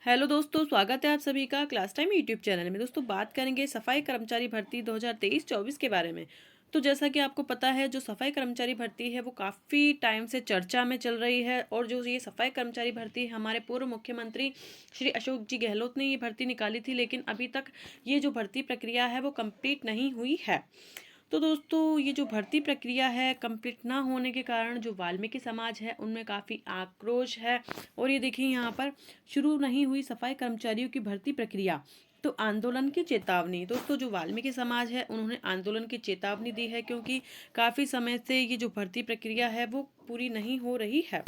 Hello दोस्तों, स्वागत है आप सभी का क्लास टाइम यूट्यूब चैनल में। दोस्तों बात करेंगे सफाई कर्मचारी भर्ती 2023-24 के बारे में। तो जैसा कि आपको पता है, जो सफाई कर्मचारी भर्ती है वो काफ़ी टाइम से चर्चा में चल रही है। और जो ये सफाई कर्मचारी भर्ती है, हमारे पूर्व मुख्यमंत्री श्री अशोक जी गहलोत ने ये भर्ती निकाली थी, लेकिन अभी तक ये जो भर्ती प्रक्रिया है वो कंप्लीट नहीं हुई है। तो दोस्तों ये जो भर्ती प्रक्रिया है कंप्लीट ना होने के कारण जो वाल्मीकि समाज है उनमें काफ़ी आक्रोश है। और ये देखिए यहाँ पर शुरू नहीं हुई सफाई कर्मचारियों की भर्ती प्रक्रिया, तो आंदोलन की चेतावनी। दोस्तों जो वाल्मीकि समाज है उन्होंने आंदोलन की चेतावनी दी है, क्योंकि काफ़ी समय से ये जो भर्ती प्रक्रिया है वो पूरी नहीं हो रही है।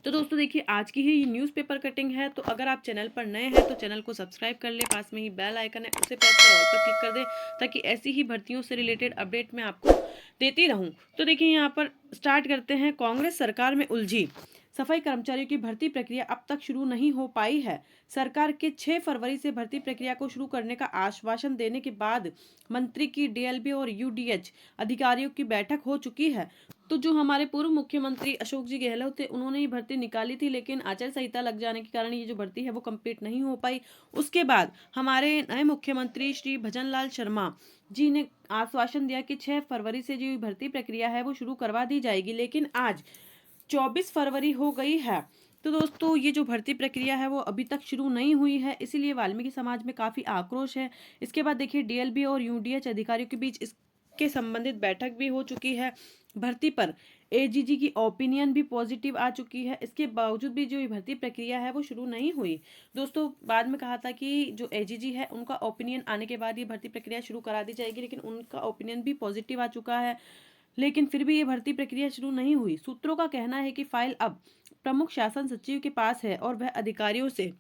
तो दोस्तों देखिए, आज की ही ये न्यूज़पेपर कटिंग है। तो अगर आप चैनल पर नए हैं तो चैनल को सब्सक्राइब कर ले, पास में ही बेल आइकन है उसे प्रेस कर ऑल पर क्लिक कर दे, ताकि ऐसी ही भर्तियों से रिलेटेड अपडेट मैं आपको देती रहूं। तो देखिए यहाँ पर स्टार्ट करते हैं। कांग्रेस सरकार में उलझी, सफाई कर्मचारियों की भर्ती प्रक्रिया अब तक शुरू नहीं हो पाई है। सरकार के 6 फरवरी से भर्ती प्रक्रिया को शुरू करने का आश्वासन देने के बाद मंत्री की डीएलबी और यूडीएच अधिकारियों की बैठक हो चुकी है। तो जो हमारे पूर्व मुख्यमंत्री अशोक जी गहलोत थे उन्होंने ये भर्ती निकाली थी, लेकिन आचार संहिता लग जाने के कारण ये जो भर्ती है वो कंप्लीट नहीं हो पाई। उसके बाद हमारे नए मुख्यमंत्री श्री भजनलाल शर्मा जी ने आश्वासन दिया कि 6 फरवरी से जो भर्ती प्रक्रिया है वो शुरू करवा दी जाएगी, लेकिन आज 24 फरवरी हो गई है। तो दोस्तों ये जो भर्ती प्रक्रिया है वो अभी तक शुरू नहीं हुई है, इसीलिए वाल्मीकि समाज में काफ़ी आक्रोश है। इसके बाद देखिए डीएलबी और यूडीएच अधिकारियों के बीच इसके संबंधित बैठक भी हो चुकी है। भर्ती पर एजीजी की ओपिनियन भी पॉजिटिव आ चुकी है। इसके बावजूद भी जो ये भर्ती प्रक्रिया है वो शुरू नहीं हुई। दोस्तों बाद में कहा था कि जो एजीजी है उनका ओपिनियन आने के बाद ये भर्ती प्रक्रिया शुरू करा दी जाएगी, लेकिन उनका ओपिनियन भी पॉजिटिव आ चुका है, लेकिन फिर भी ये भर्ती प्रक्रिया शुरू नहीं हुई। सूत्रों का कहना है कि फाइल अब प्रमुख शासन सचिव के पास है और वह अधिकारियों से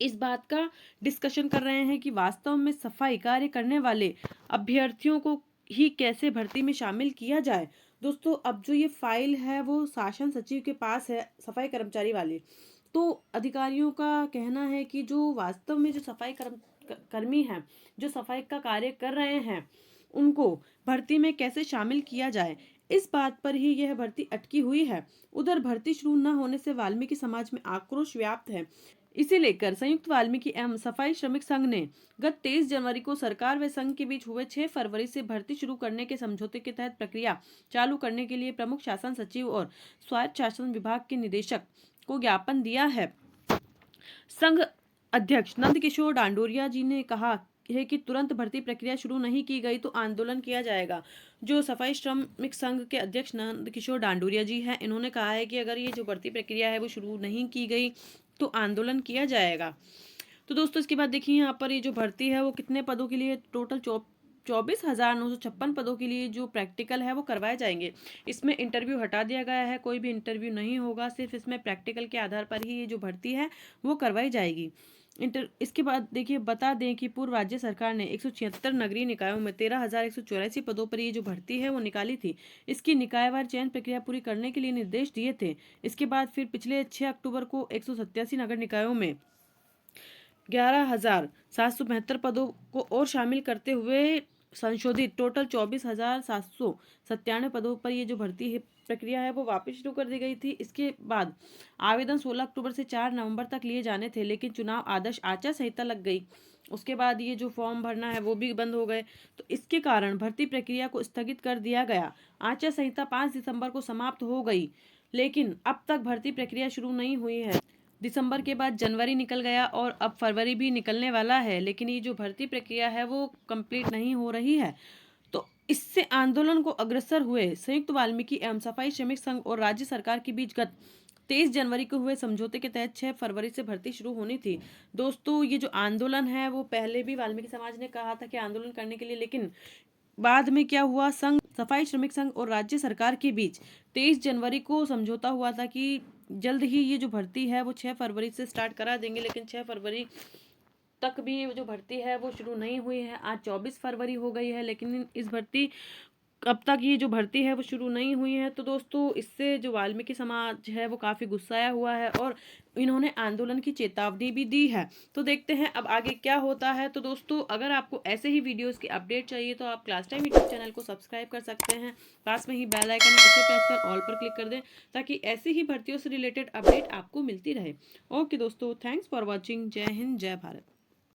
इस बात का डिस्कशन कर रहे हैं कि वास्तव में सफाई कार्य करने वाले अभ्यर्थियों को ही कैसे भर्ती में शामिल किया जाए। दोस्तों अब जो ये फाइल है वो शासन सचिव के पास है, सफाई कर्मचारी वाले। तो अधिकारियों का कहना है कि जो वास्तव में जो सफाई कर्मी हैं, जो सफाई का कार्य कर रहे हैं, उनको भर्ती में कैसे शामिल किया जाए, इस बात पर ही यह भर्ती अटकी हुई है। उधर भर्ती शुरू न होने से वाल्मीकि समाज में आक्रोश व्याप्त है। इसे लेकर संयुक्त वाल्मीकि एवं सफाई श्रमिक संघ ने गत 23 जनवरी को सरकार व संघ के बीच हुए 6 फरवरी से भर्ती शुरू करने के समझौते के तहत प्रक्रिया चालू करने के लिए प्रमुख शासन सचिव और स्वायत्त शासन विभाग के निदेशक को ज्ञापन दिया है। संघ अध्यक्ष नंदकिशोर डांडोरिया जी ने कहा है कि तुरंत भर्ती प्रक्रिया शुरू नहीं की गई तो आंदोलन किया जाएगा। जो सफाई श्रमिक संघ के अध्यक्ष नंदकिशोर डांडोरिया जी हैं, इन्होंने कहा है कि अगर ये जो भर्ती प्रक्रिया है वो शुरू नहीं की गई तो आंदोलन किया जाएगा। तो दोस्तों इसके बाद देखिए यहाँ पर ये जो भर्ती है वो कितने पदों के लिए, टोटल 24,956 पदों के लिए जो प्रैक्टिकल है वो करवाए जाएंगे। इसमें इंटरव्यू हटा दिया गया है, कोई भी इंटरव्यू नहीं होगा, सिर्फ इसमें प्रैक्टिकल के आधार पर ही ये जो भर्ती है वो करवाई जाएगी। इसके बाद देखिए बता दें कि पूर्व राज्य सरकार ने 176 नगरीय निकायों में 13,184 पदों पर ये जो भर्ती है वो निकाली थी। इसकी निकायवार चयन प्रक्रिया पूरी करने के लिए निर्देश दिए थे। इसके बाद फिर पिछले 6 अक्टूबर को 187 नगर निकायों में 11,772 पदों को और शामिल करते हुए संशोधित टोटल 24,797 पदों पर ये जो भर्ती है प्रक्रिया है वो वापस शुरू कर दी गई थी। इसके बाद आवेदन 16 अक्टूबर से 4 नवंबर तक लिए जाने थे, लेकिन चुनाव आदर्श आचार संहिता लग गई। उसके बाद ये जो फॉर्म भरना है वो भी बंद हो गए, तो इसके कारण भर्ती प्रक्रिया को स्थगित कर दिया गया। आचार संहिता 5 दिसंबर को समाप्त हो गई, लेकिन अब तक भर्ती प्रक्रिया शुरू नहीं हुई है। दिसंबर के बाद जनवरी निकल गया और अब फरवरी भी निकलने वाला है, लेकिन ये जो भर्ती प्रक्रिया है वो कंप्लीट नहीं हो रही है। तो इससे आंदोलन को अग्रसर हुए संयुक्त वाल्मीकि एवं सफाई श्रमिक संघ और राज्य सरकार के बीच गत 23 जनवरी को हुए समझौते के तहत 6 फरवरी से भर्ती शुरू होनी थी। दोस्तों ये जो आंदोलन है वो पहले भी वाल्मीकि समाज ने कहा था कि आंदोलन करने के लिए, लेकिन बाद में क्या हुआ, संघ, सफाई श्रमिक संघ और राज्य सरकार के बीच 23 जनवरी को समझौता हुआ था कि जल्द ही ये जो भर्ती है वो 6 फरवरी से स्टार्ट करा देंगे, लेकिन 6 फरवरी तक भी ये जो भर्ती है वो शुरू नहीं हुई है। आज 24 फरवरी हो गई है, लेकिन इस भर्ती अब तक ये जो भर्ती है वो शुरू नहीं हुई है। तो दोस्तों इससे जो वाल्मीकि समाज है वो काफ़ी गुस्साया हुआ है और इन्होंने आंदोलन की चेतावनी भी दी है। तो देखते हैं अब आगे क्या होता है। तो दोस्तों अगर आपको ऐसे ही वीडियोज़ की अपडेट चाहिए तो आप क्लास टाइम यूट्यूब चैनल को सब्सक्राइब कर सकते हैं। पास में ही बेल आइकन है, उसे प्रेस कर ऑल पर क्लिक कर दें ताकि ऐसी ही भर्तियों से रिलेटेड अपडेट आपको मिलती रहे। ओके दोस्तों, थैंक्स फॉर वॉचिंग। जय हिंद, जय भारत।